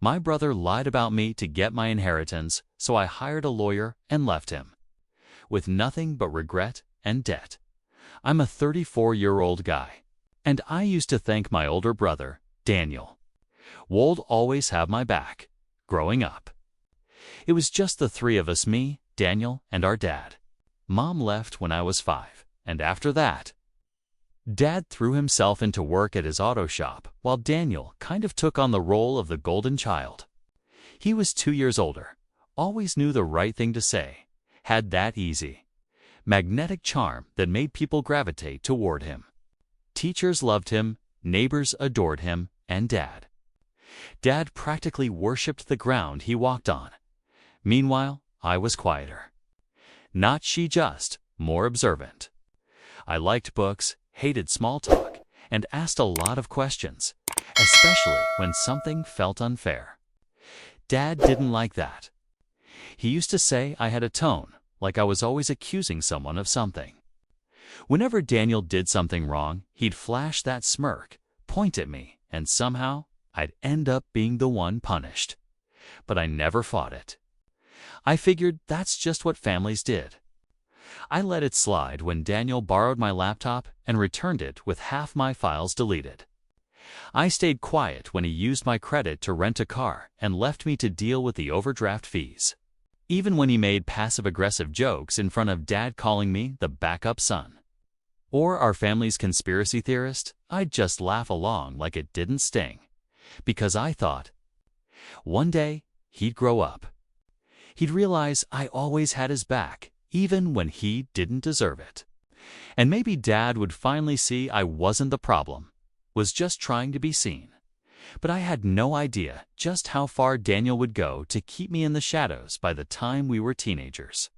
My brother lied about me to get my inheritance, so I hired a lawyer and left him. With nothing but regret and debt. I'm a 34-year-old guy. And I used to thank my older brother, Daniel. Would always have my back, growing up. It was just the three of us, me, Daniel, and our dad. Mom left when I was 5, and after that, Dad threw himself into work at his auto shop, while Daniel kind of took on the role of the golden child. He was 2 years older, always knew the right thing to say, had that easy, magnetic charm that made people gravitate toward him. Teachers loved him, neighbors adored him, and Dad practically worshipped the ground he walked on. Meanwhile, I was quieter. Not she, just more observant. I liked books, hated small talk, and asked a lot of questions, especially when something felt unfair. Dad didn't like that. He used to say I had a tone, like I was always accusing someone of something. Whenever Daniel did something wrong, he'd flash that smirk, point at me, and somehow I'd end up being the one punished. But I never fought it. I figured that's just what families did. I let it slide when Daniel borrowed my laptop and returned it with half my files deleted. I stayed quiet when he used my credit to rent a car and left me to deal with the overdraft fees. Even when he made passive-aggressive jokes in front of Dad calling me the backup son. Or our family's conspiracy theorist, I'd just laugh along like it didn't sting. Because I thought, one day, he'd grow up. He'd realize I always had his back, even when he didn't deserve it. And maybe Dad would finally see I wasn't the problem, was just trying to be seen. But I had no idea just how far Daniel would go to keep me in the shadows by the time we were teenagers.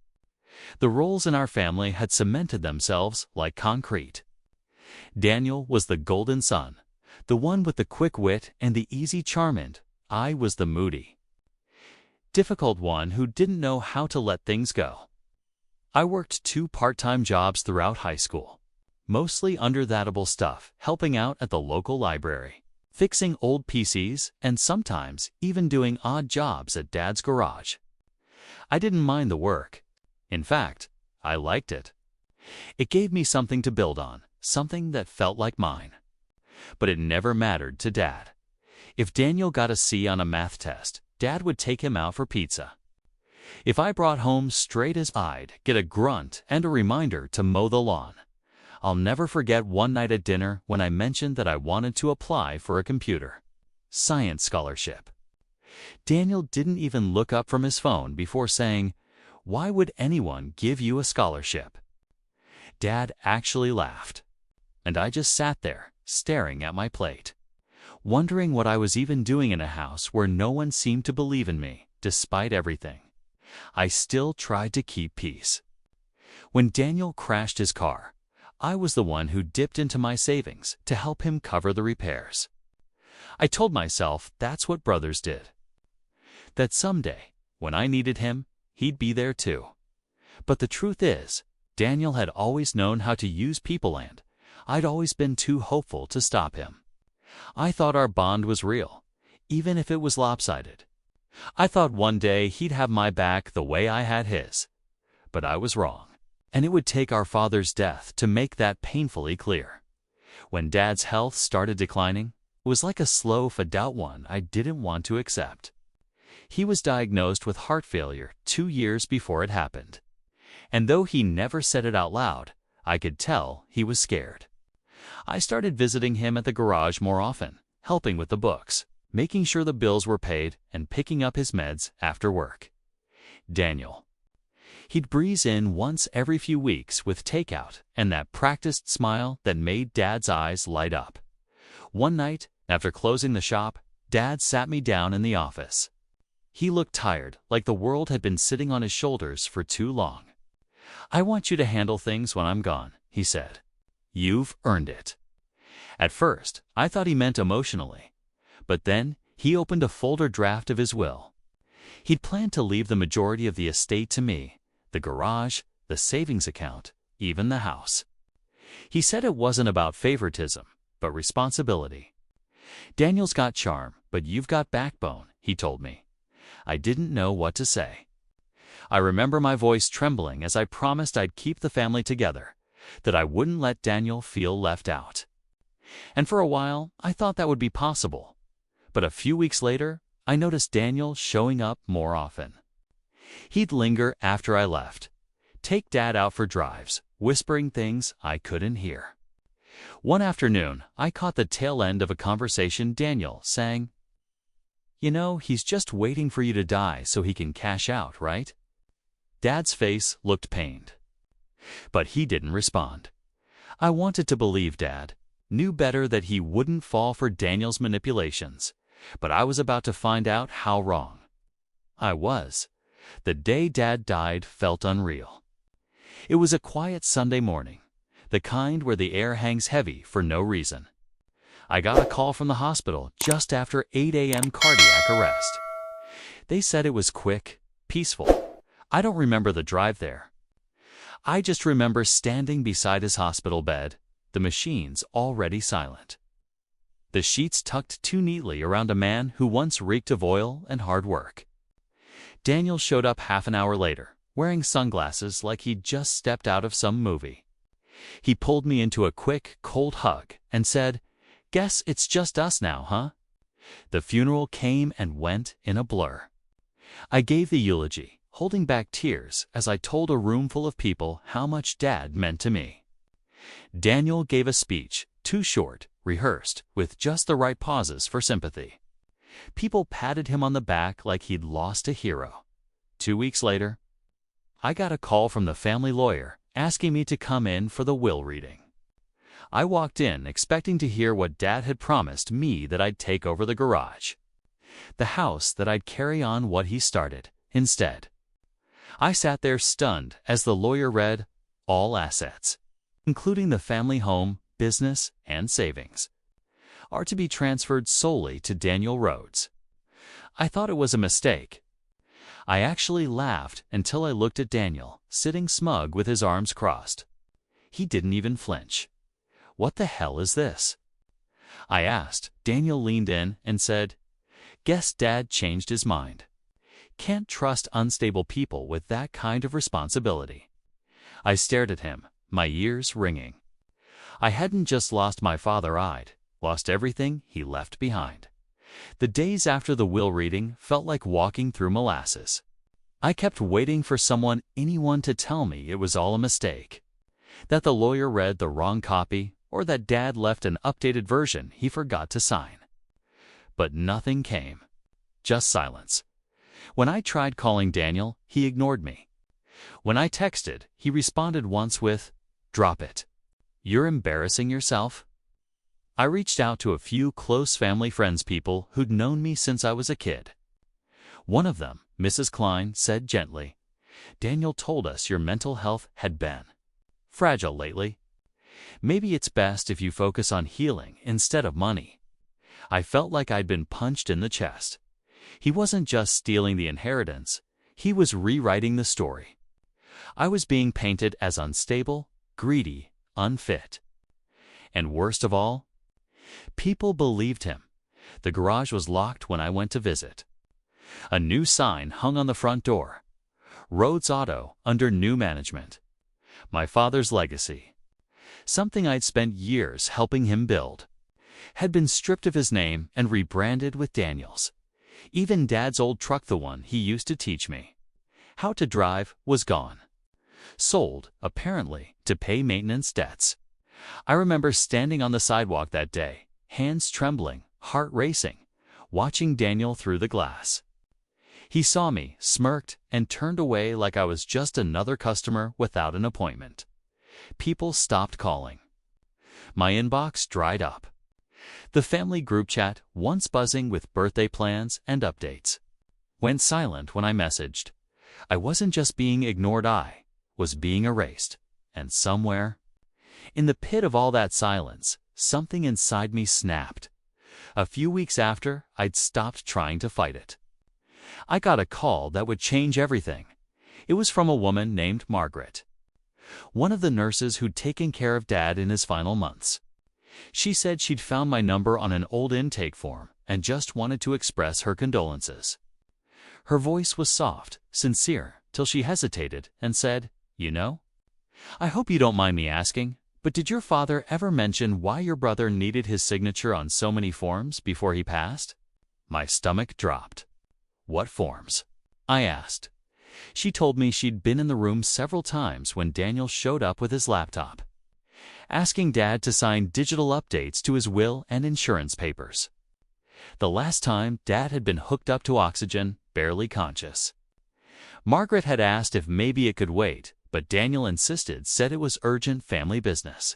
The roles in our family had cemented themselves like concrete. Daniel was the golden son, the one with the quick wit and the easy charm, and I was the moody, difficult one who didn't know how to let things go. I worked 2 part-time jobs throughout high school, mostly unforgettable stuff, helping out at the local library, fixing old PCs, and sometimes even doing odd jobs at Dad's garage. I didn't mind the work. In fact, I liked it. It gave me something to build on, something that felt like mine. But it never mattered to Dad. If Daniel got a C on a math test, Dad would take him out for pizza. If I brought home straight A's, I'd get a grunt and a reminder to mow the lawn. I'll never forget one night at dinner when I mentioned that I wanted to apply for a computer science scholarship. Daniel didn't even look up from his phone before saying, "Why would anyone give you a scholarship?" Dad actually laughed, and I just sat there, staring at my plate, wondering what I was even doing in a house where no one seemed to believe in me, despite everything. I still tried to keep peace. When Daniel crashed his car, I was the one who dipped into my savings to help him cover the repairs. I told myself that's what brothers did. That someday, when I needed him, he'd be there too. But the truth is, Daniel had always known how to use people, and I'd always been too hopeful to stop him. I thought our bond was real, even if it was lopsided. I thought one day he'd have my back the way I had his. But I was wrong, and it would take our father's death to make that painfully clear. When Dad's health started declining, it was like a slow fade-out one I didn't want to accept. He was diagnosed with heart failure 2 years before it happened. And though he never said it out loud, I could tell he was scared. I started visiting him at the garage more often, helping with the books, making sure the bills were paid, and picking up his meds after work. Daniel. He'd breeze in once every few weeks with takeout and that practiced smile that made Dad's eyes light up. One night, after closing the shop, Dad sat me down in the office. He looked tired, like the world had been sitting on his shoulders for too long. "I want you to handle things when I'm gone," he said. "You've earned it." At first, I thought he meant emotionally. But then, he opened a folder draft of his will. He'd planned to leave the majority of the estate to me, the garage, the savings account, even the house. He said it wasn't about favoritism, but responsibility. "Daniel's got charm, but you've got backbone," he told me. I didn't know what to say. I remember my voice trembling as I promised I'd keep the family together, that I wouldn't let Daniel feel left out. And for a while, I thought that would be possible. But a few weeks later, I noticed Daniel showing up more often. He'd linger after I left, take Dad out for drives, whispering things I couldn't hear. One afternoon, I caught the tail end of a conversation Daniel saying, "You know, he's just waiting for you to die so he can cash out, right?" Dad's face looked pained. But he didn't respond. I wanted to believe Dad, knew better that he wouldn't fall for Daniel's manipulations, but I was about to find out how wrong I was. The day Dad died felt unreal. It was a quiet Sunday morning, the kind where the air hangs heavy for no reason. I got a call from the hospital just after 8 a.m. cardiac arrest. They said it was quick, peaceful. I don't remember the drive there. I just remember standing beside his hospital bed, the machines already silent. The sheets tucked too neatly around a man who once reeked of oil and hard work. Daniel showed up half an hour later, wearing sunglasses like he'd just stepped out of some movie. He pulled me into a quick, cold hug and said, "Guess it's just us now, huh?" The funeral came and went in a blur. I gave the eulogy, holding back tears as I told a room full of people how much Dad meant to me. Daniel gave a speech, too short, rehearsed, with just the right pauses for sympathy. People patted him on the back like he'd lost a hero. 2 weeks later, I got a call from the family lawyer asking me to come in for the will reading. I walked in expecting to hear what Dad had promised me, that I'd take over the garage, the house, that I'd carry on what he started. Instead, I sat there stunned as the lawyer read, "All assets, including the family home, business, and savings, are to be transferred solely to Daniel Rhodes." I thought it was a mistake. I actually laughed until I looked at Daniel, sitting smug with his arms crossed. He didn't even flinch. "What the hell is this?" I asked. Daniel leaned in and said, "Guess Dad changed his mind. Can't trust unstable people with that kind of responsibility." I stared at him, my ears ringing. I hadn't just lost my father, I'd lost everything he left behind. The days after the will reading felt like walking through molasses. I kept waiting for anyone to tell me it was all a mistake, that the lawyer read the wrong copy, or that Dad left an updated version he forgot to sign. But nothing came, just silence. When I tried calling Daniel, he ignored me. When I texted, he responded once with, "Drop it. You're embarrassing yourself." I reached out to a few close family friends, people who'd known me since I was a kid. One of them, Mrs. Klein, said gently, "Daniel told us your mental health had been fragile lately. Maybe it's best if you focus on healing instead of money." I felt like I'd been punched in the chest. He wasn't just stealing the inheritance, he was rewriting the story. I was being painted as unstable, greedy, unfit. And worst of all, people believed him. The garage was locked when I went to visit. A new sign hung on the front door, "Rhodes Auto under new management." My father's legacy, something I'd spent years helping him build, had been stripped of his name and rebranded with Daniel's. Even Dad's old truck, the one he used to teach me how to drive, was gone. Sold, apparently, to pay maintenance debts. I remember standing on the sidewalk that day, hands trembling, heart racing, watching Daniel through the glass. He saw me, smirked, and turned away like I was just another customer without an appointment. People stopped calling. My inbox dried up. The family group chat, once buzzing with birthday plans and updates, went silent when I messaged. I wasn't just being ignored, I was being erased. And somewhere, in the pit of all that silence, something inside me snapped. A few weeks after, I'd stopped trying to fight it. I got a call that would change everything. It was from a woman named Margaret, one of the nurses who'd taken care of Dad in his final months. She said she'd found my number on an old intake form and just wanted to express her condolences. Her voice was soft, sincere, till she hesitated and said, "You know, I hope you don't mind me asking, but did your father ever mention why your brother needed his signature on so many forms before he passed?" My stomach dropped. "What forms?" I asked. She told me she'd been in the room several times when Daniel showed up with his laptop, asking Dad to sign digital updates to his will and insurance papers. The last time, Dad had been hooked up to oxygen, barely conscious. Margaret had asked if maybe it could wait, but Daniel insisted, said it was urgent family business.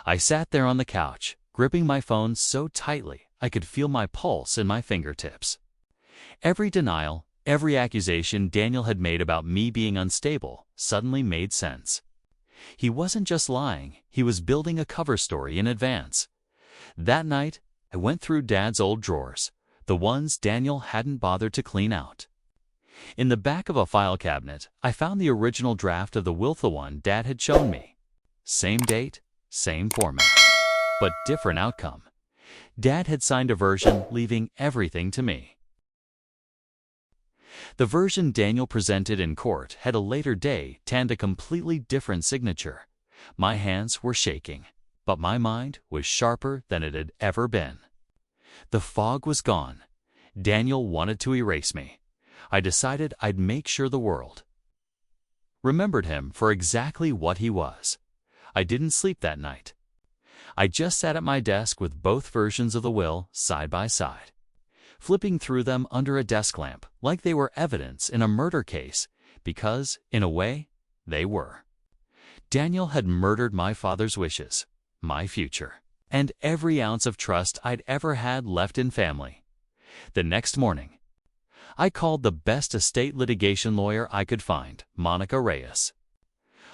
I sat there on the couch, gripping my phone so tightly I could feel my pulse in my fingertips. Every denial, every accusation Daniel had made about me being unstable suddenly made sense. He wasn't just lying, he was building a cover story in advance. That night, I went through Dad's old drawers, the ones Daniel hadn't bothered to clean out. In the back of a file cabinet, I found the original draft of the will, the one Dad had shown me. Same date, same format, but different outcome. Dad had signed a version, leaving everything to me. The version Daniel presented in court had a later date and a completely different signature. My hands were shaking, but my mind was sharper than it had ever been. The fog was gone. Daniel wanted to erase me. I decided I'd make sure the world remembered him for exactly what he was. I didn't sleep that night. I just sat at my desk with both versions of the will side by side, flipping through them under a desk lamp like they were evidence in a murder case, because, in a way, they were. Daniel had murdered my father's wishes, my future, and every ounce of trust I'd ever had left in family. The next morning, I called the best estate litigation lawyer I could find, Monica Reyes,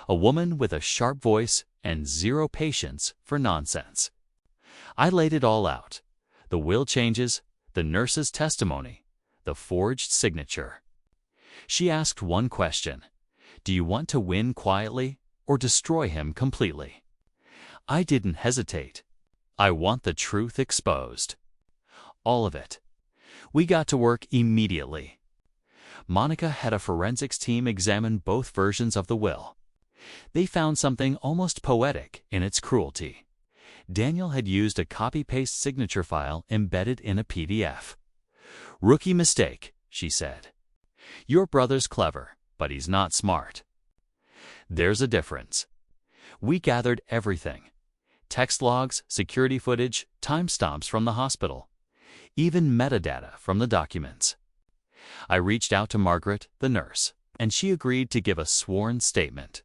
a woman with a sharp voice and zero patience for nonsense. I laid it all out: the will changes, the nurse's testimony, the forged signature. She asked one question: do you want to win quietly or destroy him completely? I didn't hesitate. I want the truth exposed. All of it. We got to work immediately. Monica had a forensics team examine both versions of the will. They found something almost poetic in its cruelty. Daniel had used a copy-paste signature file embedded in a PDF. "Rookie mistake," she said. "Your brother's clever, but he's not smart." There's a difference. We gathered everything: text logs, security footage, timestamps from the hospital, even metadata from the documents. I reached out to Margaret, the nurse, and she agreed to give a sworn statement.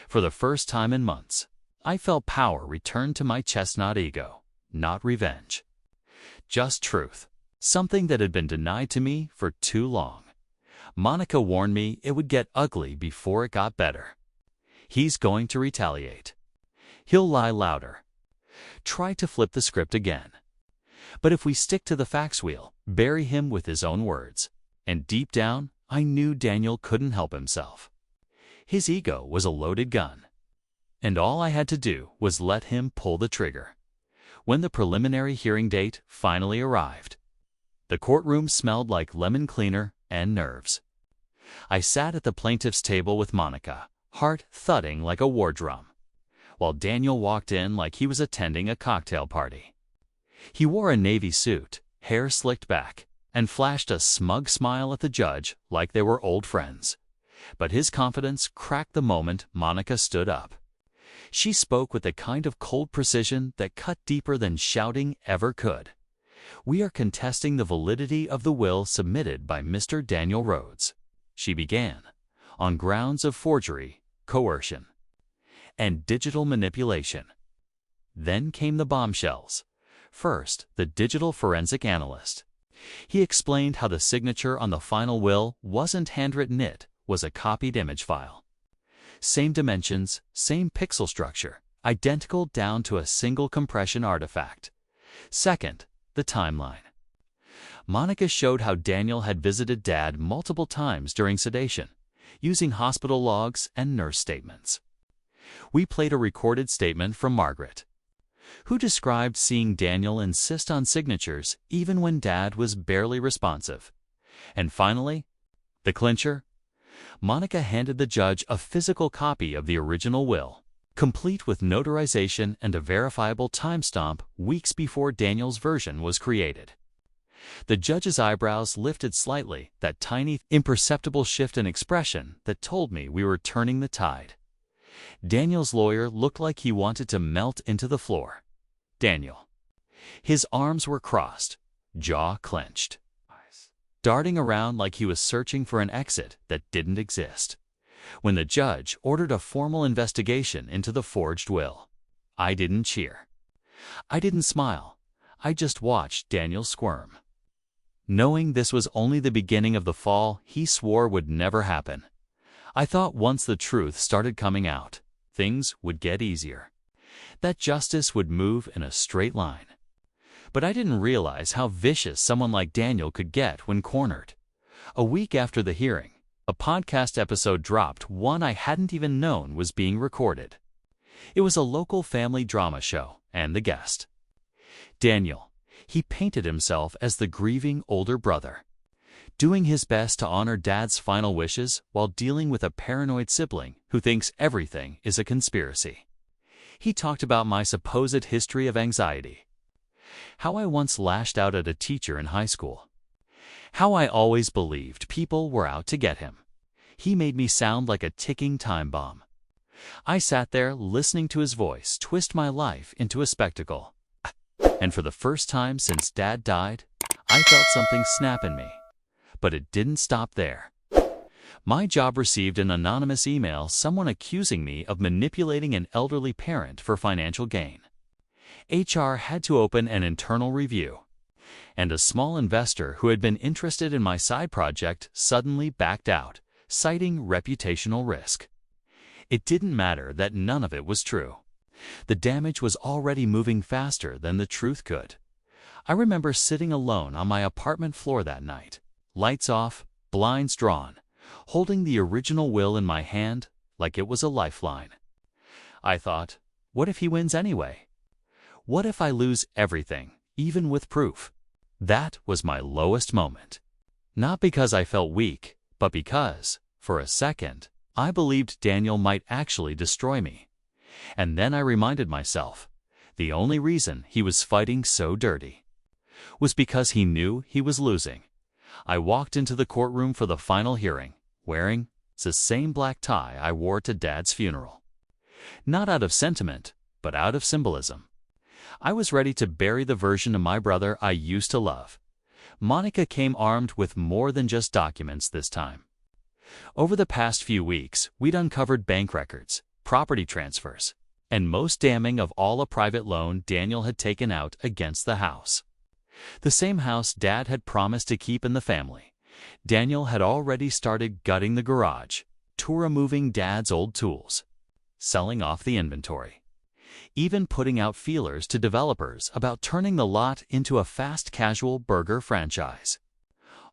For the first time in months, I felt power return to my chestnut ego, not revenge. Just truth, something that had been denied to me for too long. Monica warned me it would get ugly before it got better. He's going to retaliate. He'll lie louder. Try to flip the script again. But if we stick to the facts, we'll bury him with his own words. And deep down, I knew Daniel couldn't help himself. His ego was a loaded gun, and all I had to do was let him pull the trigger. When the preliminary hearing date finally arrived, the courtroom smelled like lemon cleaner and nerves. I sat at the plaintiff's table with Monica, heart thudding like a war drum, while Daniel walked in like he was attending a cocktail party. He wore a navy suit, hair slicked back, and flashed a smug smile at the judge like they were old friends. But his confidence cracked the moment Monica stood up. She spoke with the kind of cold precision that cut deeper than shouting ever could. "We are contesting the validity of the will submitted by Mr. Daniel Rhodes," she began, "on grounds of forgery, coercion, and digital manipulation." Then came the bombshells. First, the digital forensic analyst. He explained how the signature on the final will wasn't handwritten, it was a copied image file. Same dimensions, same pixel structure, identical down to a single compression artifact. Second, the timeline. Monica showed how Daniel had visited Dad multiple times during sedation, using hospital logs and nurse statements. We played a recorded statement from Margaret. who described seeing Daniel insist on signatures even when Dad was barely responsive. And finally, the clincher, Monica handed the judge a physical copy of the original will, complete with notarization and a verifiable timestamp weeks before Daniel's version was created. The judge's eyebrows lifted slightly, that tiny, imperceptible shift in expression that told me we were turning the tide. Daniel's lawyer looked like he wanted to melt into the floor. Daniel. His arms were crossed, jaw clenched, darting around like he was searching for an exit that didn't exist. When the judge ordered a formal investigation into the forged will, I didn't cheer. I didn't smile. I just watched Daniel squirm. Knowing this was only the beginning of the fall he swore would never happen. I thought once the truth started coming out, things would get easier. That justice would move in a straight line. But I didn't realize how vicious someone like Daniel could get when cornered. A week after the hearing, a podcast episode dropped, one I hadn't even known was being recorded. It was a local family drama show, and the guest, Daniel, he painted himself as the grieving older brother, doing his best to honor Dad's final wishes while dealing with a paranoid sibling who thinks everything is a conspiracy. He talked about my supposed history of anxiety, how I once lashed out at a teacher in high school, how I always believed people were out to get him. He made me sound like a ticking time bomb. I sat there listening to his voice twist my life into a spectacle. And for the first time since Dad died, I felt something snap in me. But it didn't stop there. My job received an anonymous email, someone accusing me of manipulating an elderly parent for financial gain. HR had to open an internal review. And a small investor who had been interested in my side project suddenly backed out, citing reputational risk. It didn't matter that none of it was true. The damage was already moving faster than the truth could. I remember sitting alone on my apartment floor that night, lights off, blinds drawn, holding the original will in my hand like it was a lifeline. I thought, what if he wins anyway? What if I lose everything, even with proof? That was my lowest moment. Not because I felt weak, but because, for a second, I believed Daniel might actually destroy me. And then I reminded myself, the only reason he was fighting so dirty was because he knew he was losing. I walked into the courtroom for the final hearing, wearing the same black tie I wore to Dad's funeral. Not out of sentiment, but out of symbolism. I was ready to bury the version of my brother I used to love. Monica came armed with more than just documents this time. Over the past few weeks, we'd uncovered bank records, property transfers, and most damning of all, a private loan Daniel had taken out against the house. The same house Dad had promised to keep in the family. Daniel had already started gutting the garage, removing Dad's old tools, selling off the inventory, even putting out feelers to developers about turning the lot into a fast casual burger franchise.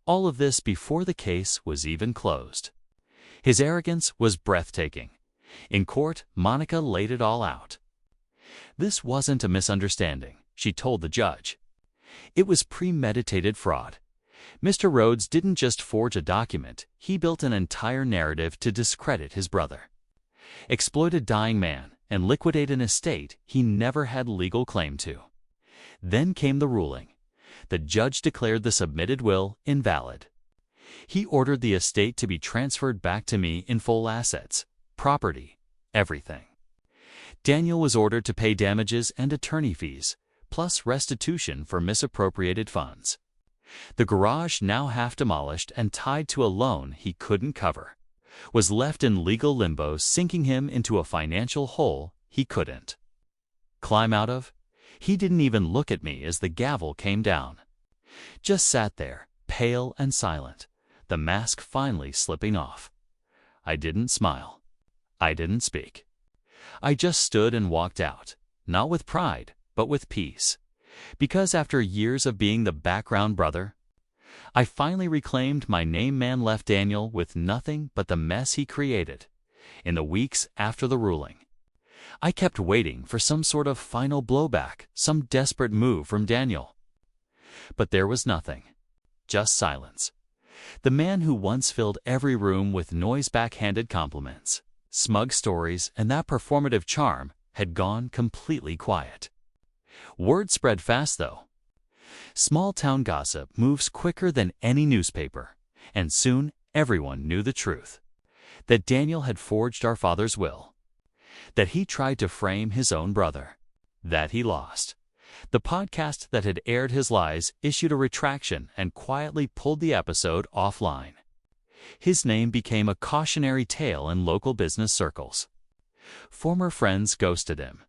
All of this before the case was even closed. His arrogance was breathtaking. In court, Monica laid it all out. This wasn't a misunderstanding, she told the judge. It was premeditated fraud. Mr. Rhodes didn't just forge a document, he built an entire narrative to discredit his brother, exploit a dying man, and liquidate an estate he never had legal claim to. Then came the ruling. The judge declared the submitted will invalid. He ordered the estate to be transferred back to me in full assets, property, everything. Daniel was ordered to pay damages and attorney fees, plus restitution for misappropriated funds. The garage, now half demolished and tied to a loan he couldn't cover, was left in legal limbo, sinking him into a financial hole he couldn't climb out of. He didn't even look at me as the gavel came down. Just sat there, pale and silent, the mask finally slipping off. I didn't smile. I didn't speak. I just stood and walked out, not with pride, but with peace. Because after years of being the background brother, I finally reclaimed my name. Man left Daniel with nothing but the mess he created. In the weeks after the ruling, I kept waiting for some sort of final blowback, some desperate move from Daniel. But there was nothing. Just silence. The man who once filled every room with noise-backhanded compliments, smug stories, and that performative charm had gone completely quiet. Word spread fast, though. Small-town gossip moves quicker than any newspaper, and soon everyone knew the truth. That Daniel had forged our father's will. That he tried to frame his own brother. That he lost. The podcast that had aired his lies issued a retraction and quietly pulled the episode offline. His name became a cautionary tale in local business circles. Former friends ghosted him.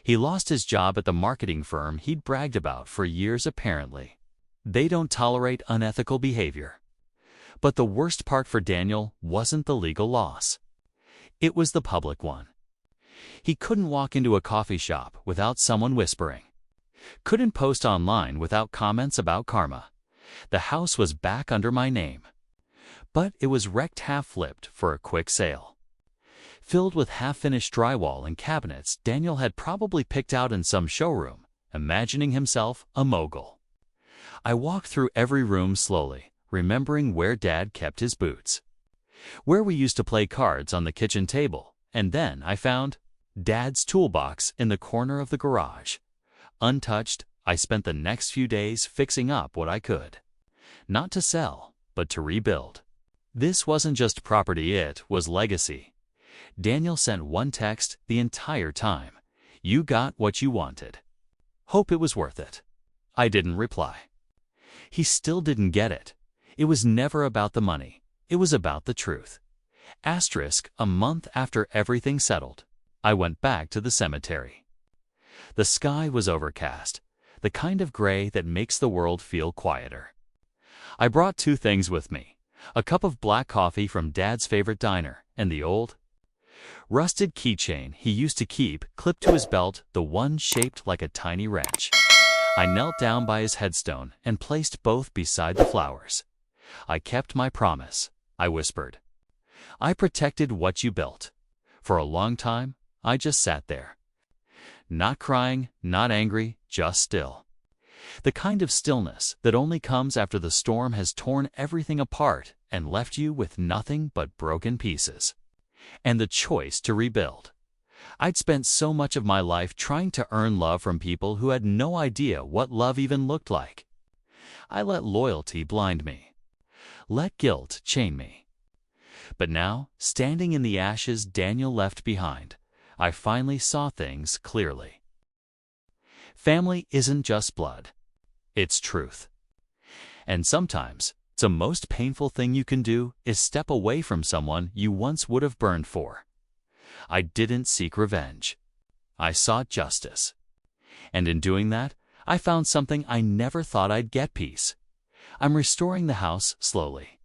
He lost his job at the marketing firm he'd bragged about for years apparently. They don't tolerate unethical behavior. But the worst part for Daniel wasn't the legal loss. It was the public one. He couldn't walk into a coffee shop without someone whispering. Couldn't post online without comments about karma. The house was back under my name. But it was wrecked half-flipped for a quick sale. Filled with half-finished drywall and cabinets Daniel had probably picked out in some showroom, imagining himself a mogul. I walked through every room slowly, remembering where Dad kept his boots. Where we used to play cards on the kitchen table, and then I found Dad's toolbox in the corner of the garage. Untouched, I spent the next few days fixing up what I could. Not to sell, but to rebuild. This wasn't just property, it was legacy. Daniel sent one text the entire time. You got what you wanted. Hope it was worth it. I didn't reply. He still didn't get it. It was never about the money. It was about the truth. Asterisk, a month after everything settled, I went back to the cemetery. The sky was overcast, the kind of gray that makes the world feel quieter. I brought two things with me, a cup of black coffee from Dad's favorite diner, and the old, rusted keychain he used to keep clipped to his belt, the one shaped like a tiny wrench. I knelt down by his headstone and placed both beside the flowers. I kept my promise, I whispered. I protected what you built. For a long time, I just sat there. Not crying, not angry, just still. The kind of stillness that only comes after the storm has torn everything apart and left you with nothing but broken pieces. And the choice to rebuild. I'd spent so much of my life trying to earn love from people who had no idea what love even looked like. I let loyalty blind me. Let guilt chain me. But now, standing in the ashes Daniel left behind, I finally saw things clearly. Family isn't just blood. It's truth. And sometimes, the most painful thing you can do is step away from someone you once would have burned for. I didn't seek revenge. I sought justice. And in doing that, I found something I never thought I'd get: peace. I'm restoring the house slowly.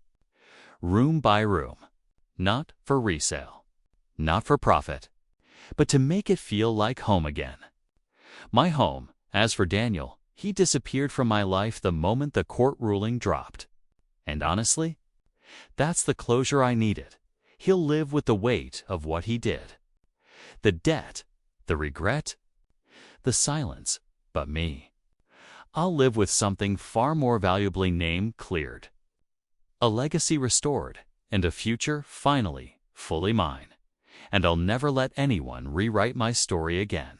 Room by room. Not for resale. Not for profit. But to make it feel like home again. My home. As for Daniel, he disappeared from my life the moment the court ruling dropped. And honestly, that's the closure I needed. He'll live with the weight of what he did. The debt, the regret, the silence, but me. I'll live with something far more valuably named cleared. A legacy restored, and a future finally fully mine. And I'll never let anyone rewrite my story again.